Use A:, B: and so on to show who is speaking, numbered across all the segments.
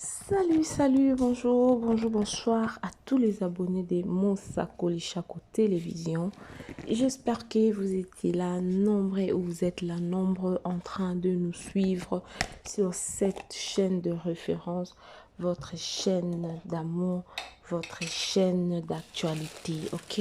A: Salut, bonjour, à tous les abonnés de Monsakoli Chako Télévision. J'espère que vous étiez là, nombreux, ou vous êtes là, nombreux, en train de nous suivre sur cette chaîne de référence, votre chaîne d'amour, votre chaîne d'actualité, ok?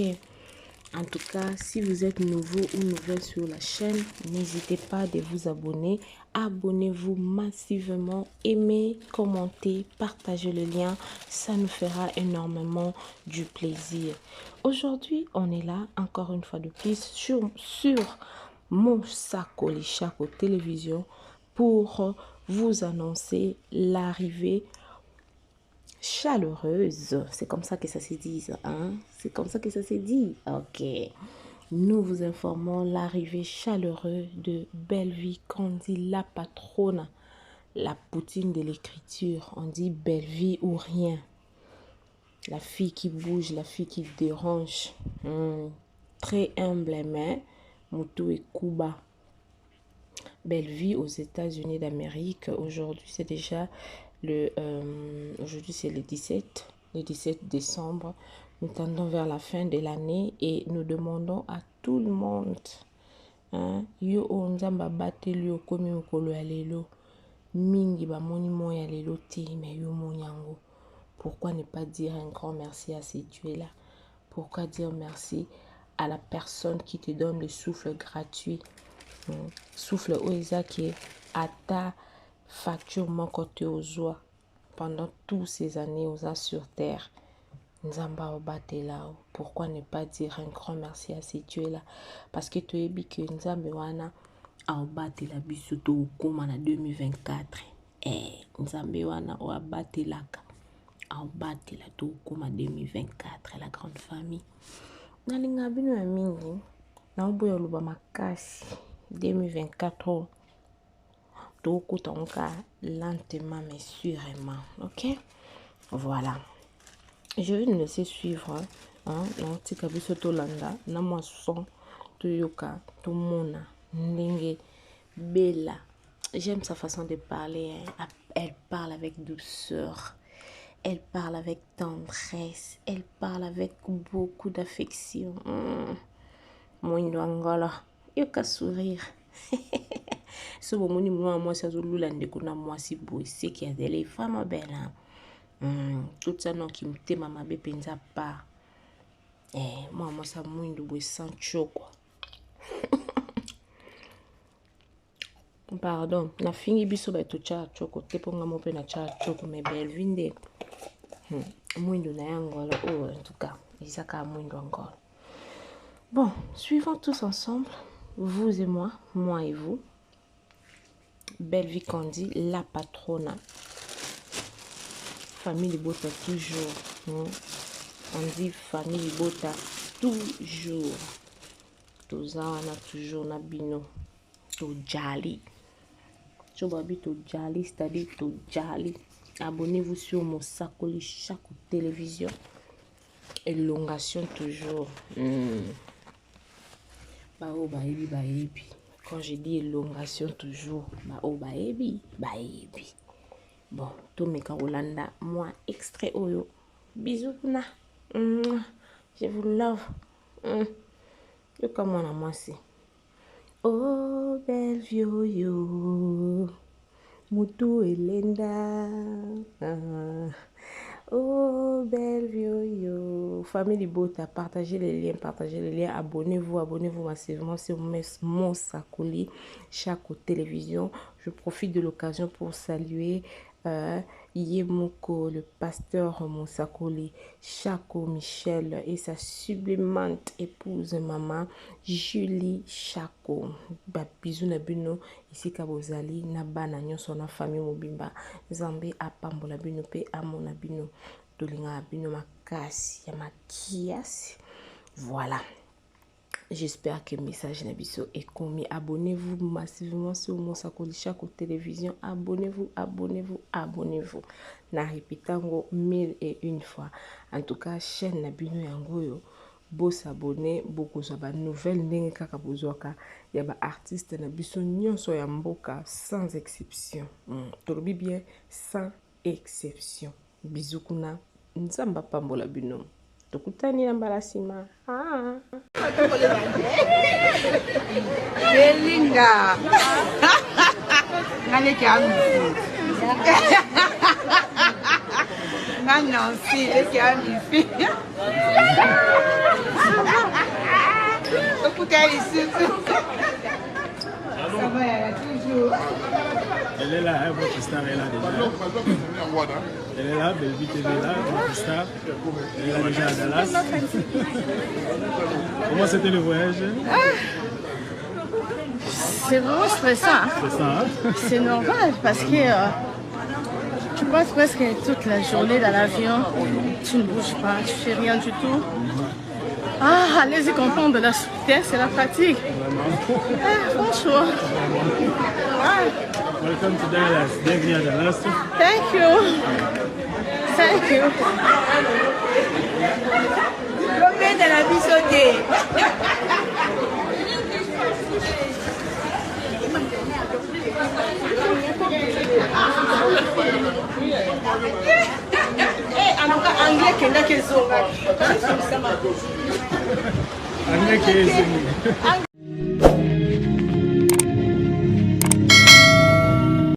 A: En tout cas, si vous êtes nouveau ou nouvelle sur la chaîne, n'hésitez pas de vous abonner. Abonnez-vous massivement, aimez, commentez, partagez le lien. Ça nous fera énormément du plaisir. Aujourd'hui, on est là, encore une fois de plus, sur Monsakoli Chako Télévision pour vous annoncer l'arrivée chaleureuse. C'est comme ça que ça se dit, hein? C'est comme ça que ça se dit. Ok. Nous vous informons l'arrivée chaleureuse de Belle-Vie, qu'on dit la patronne, la poutine de l'écriture. On dit Belle-Vie ou rien. La fille qui bouge, la fille qui dérange. Très humble, mais Moutou et Kuba. Belle-Vie aux États-Unis d'Amérique. Aujourd'hui, c'est déjà aujourd'hui c'est le 17 décembre. Nous tendons vers la fin de l'année et nous demandons à tout le monde, yo onzamba bateli yo komi mokolo ya lelo mingi ba moni moya lelo te mais yo monyango. Pourquoi ne pas dire un grand merci à ces dieux-là? Pourquoi dire merci à la personne qui te donne le souffle gratuit? Souffle oeza qui à ta facture mon côté aux oies pendant toutes ces années aux sur terre. Nzamba obatela. Pourquoi ne pas dire un grand merci à ces dieux-là? Parce que tu es dit que Nzambe wana obatela biso to koma na 2024. Nzambe wana obatelaka obatela to koma 2024 la grande famille. Nalinga bino ya mingi na oboya luba makasi 2024 tout coûte lentement mais sûrement, ok? Voilà, je vais nous laisser suivre non tika biso tolanda na mwa son toyoka tomona ndenge Bella. J'aime sa façon de parler, elle parle avec douceur, elle parle avec tendresse, elle parle avec beaucoup d'affection. Mwindo Angola yoka sourire. So bomoni mwa mwasi azolula ndeko na mwasi boye seki ya dele vraiment belle. Tout ça non qui me tema mabe penza pa. Moi mwasi mwindo boye sans choko. Pardon, na fingi biso ba to cha choko te ponga mo pe na cha choko me belle vinde. Mwindo na Angola en tout cas, isaka mwindo Angola. Bon, suivons tous ensemble, vous et moi et vous. Belle-Vie Kandi, la patronne. Famille Libota toujours. On dit famille Libota toujours. Tozana toujours na bino. To jali. Chobabi to jali, c'est-à-dire to jali. Abonnez-vous sur Monsakoli Chako Télévision. Élongation toujours. Baebi. Quand je dis élongation toujours, baebi. Bon, tout mes Rolanda, moi, extrait oyo. Bisous, na. Je vous love. Je comme moi, moi, c'est. Oh, belle vioyo. Moutou Elenda. Oh, belle vioyo. Famille Libota, partagez les liens, abonnez-vous massivement sur Monsakoli Chako Télévision. Je profite de l'occasion pour saluer Yemoko, le pasteur Monsakoli Chako Michel et sa sublimante épouse maman Julie Chako. Bisous na bino ici kabozali na bana nyonso na famille mobimba. Zambe apambola bino pe amona bino tolinga bino makasi ya makiasi. Voilà. J'espère que le message Nabiso est commis. Abonnez-vous massivement sur Monsakoli Chako Télévision. Abonnez-vous. Na répétango 1001 fois. En tout cas, chaîne Nabino Yangoyo. Beau s'abonner, beaucoup de nouvelles ndenge kaka bozwaka ya ba artiste na biso nyonso ya mboka sans exception. Tolobi bien sans exception. Bisous kuna. Nzamba pambola bino. Tokutani na mbala sima.
B: Belinga. Ngale kyamu. Nancy, le kyamu. Ça va, elle a toujours.
C: Elle est là, hein, votre star est là déjà. Elle est là, Belvy TV est là, votre star. Elle est là déjà à Dallas. Comment c'était le voyage?
D: C'est vraiment stressant.
C: C'est ça, hein?
D: C'est normal parce que tu passes presque toute la journée dans l'avion. Tu ne bouges pas, tu fais rien du tout. Ah, allez-y comprendre de la souffrance, c'est la fatigue. Franchement.
C: Welcome to Dallas. Bienvenue à Dallas.
D: Thank you. Thank you.
B: Combien de la vie sautée?
D: Anglais kenda kezonga.
C: Anglais qui est